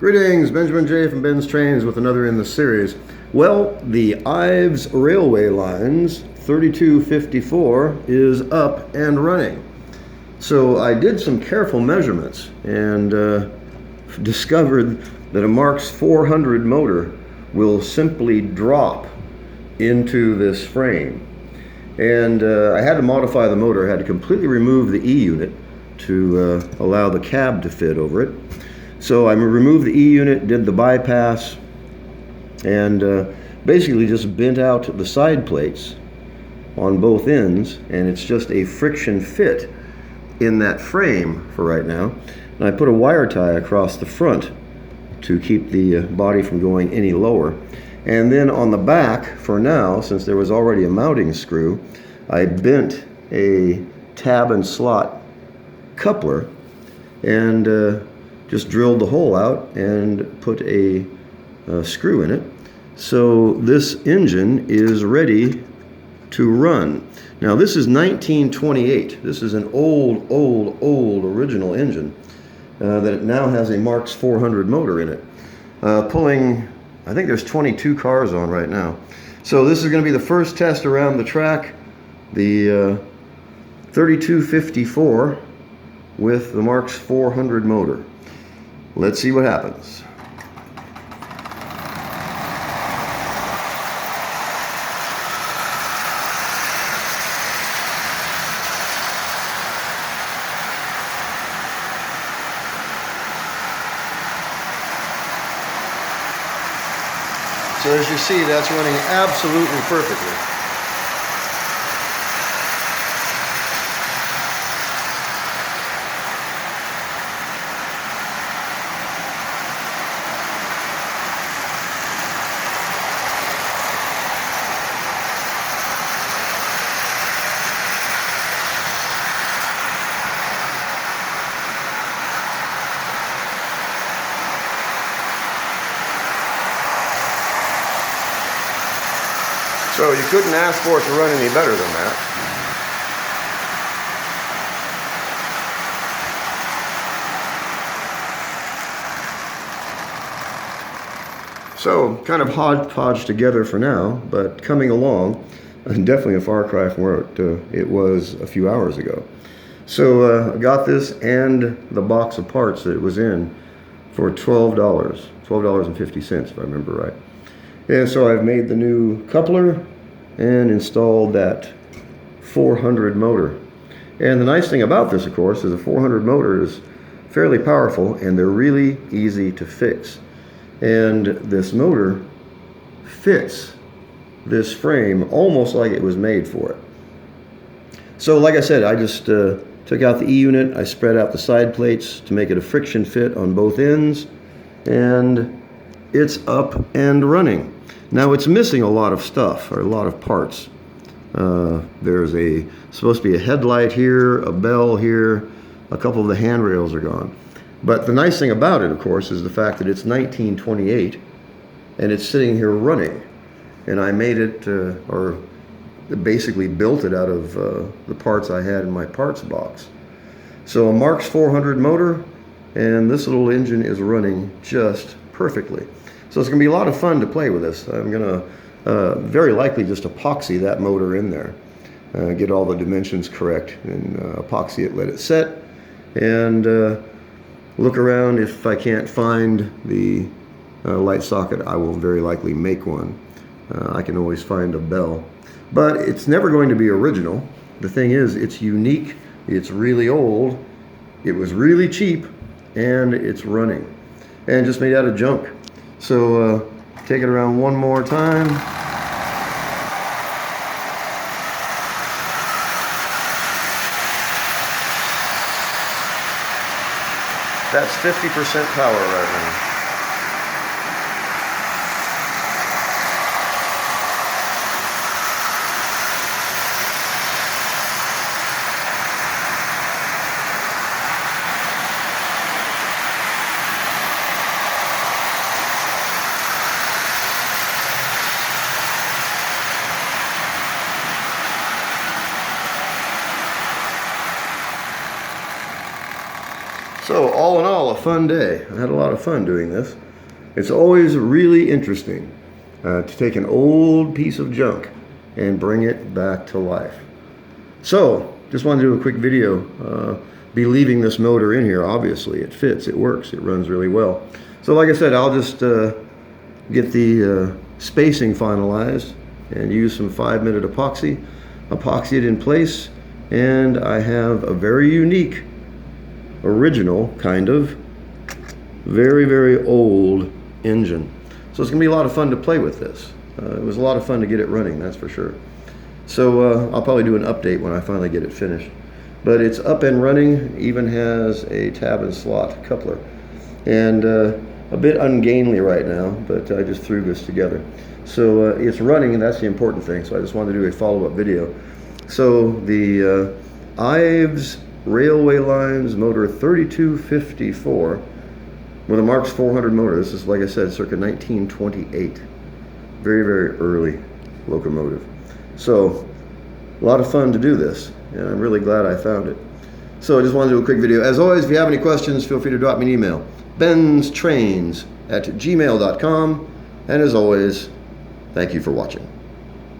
Greetings, Benjamin J. from BENZTRAINZ with another in the series. Well, the Ives railway lines 3254 is up and running. So I did some careful measurements and discovered that a Marx 400 motor will simply drop into this frame. And I had to modify the motor. I had to completely remove the E-unit to allow the cab to fit over it. So I removed the E-unit, did the bypass, and basically just bent out the side plates on both ends, and it's just a friction fit in that frame for right now. And I put a wire tie across the front to keep the body from going any lower. And then on the back, for now, since there was already a mounting screw, I bent a tab and slot coupler and just drilled the hole out and put a screw in it. So this engine is ready to run. Now this is 1928. This is an old original engine that now has a Marx 400 motor in it. Pulling, I think there's 22 cars on right now. So this is going to be the first test around the track. The 3254 with the Marx 400 motor. Let's see what happens. So as you see, that's running absolutely perfectly. So you couldn't ask for it to run any better than that. So kind of hodgepodge together for now, but coming along, and definitely a far cry from where it was a few hours ago. So I got this and the box of parts that it was in for $12.50 if I remember right. And so I've made the new coupler and installed that 400 motor. And the nice thing about this, of course, is the 400 motor is fairly powerful and they're really easy to fix. And this motor fits this frame almost like it was made for it. So like I said, I just took out the E-unit, I spread out the side plates to make it a friction fit on both ends, and it's up and running. Now it's missing a lot of stuff, or a lot of parts. There's supposed to be a headlight here, a bell here, a couple of the handrails are gone. But the nice thing about it, of course, is the fact that it's 1928 and it's sitting here running. And I made it, or basically built it out of the parts I had in my parts box. So a Marx 400 motor, and this little engine is running just perfectly. So it's going to be a lot of fun to play with this. I'm going to very likely just epoxy that motor in there. Get all the dimensions correct and epoxy it, let it set, and look around. If I can't find the light socket, I will very likely make one. I can always find a bell. But it's never going to be original. The thing is, it's unique, it's really old, it was really cheap, and it's running. And just made out of junk. So take it around one more time. That's 50% power right now. So all in all, a fun day. I had a lot of fun doing this. It's always really interesting to take an old piece of junk and bring it back to life. So, just wanted to do a quick video. Be leaving this motor in here. Obviously, it fits, it works, it runs really well. So like I said, I'll just get the spacing finalized and use some 5-minute epoxy it in place, and I have a very unique, original, kind of, very, very old engine. So it's gonna be a lot of fun to play with this. It was a lot of fun to get it running, that's for sure. So I'll probably do an update when I finally get it finished. But it's up and running, even has a tab and slot coupler. And a bit ungainly right now, but I just threw this together. So it's running, and that's the important thing. So I just wanted to do a follow-up video. So the Ives Railway Lines motor 3254 with a Marx 400 motor. This is, like I said, circa 1928. Very, very early locomotive. So a lot of fun to do this, and I'm really glad I found it. So I just wanted to do a quick video. As always, if you have any questions, feel free to drop me an email. BENZTRAINZ@gmail.com. And as always, thank you for watching.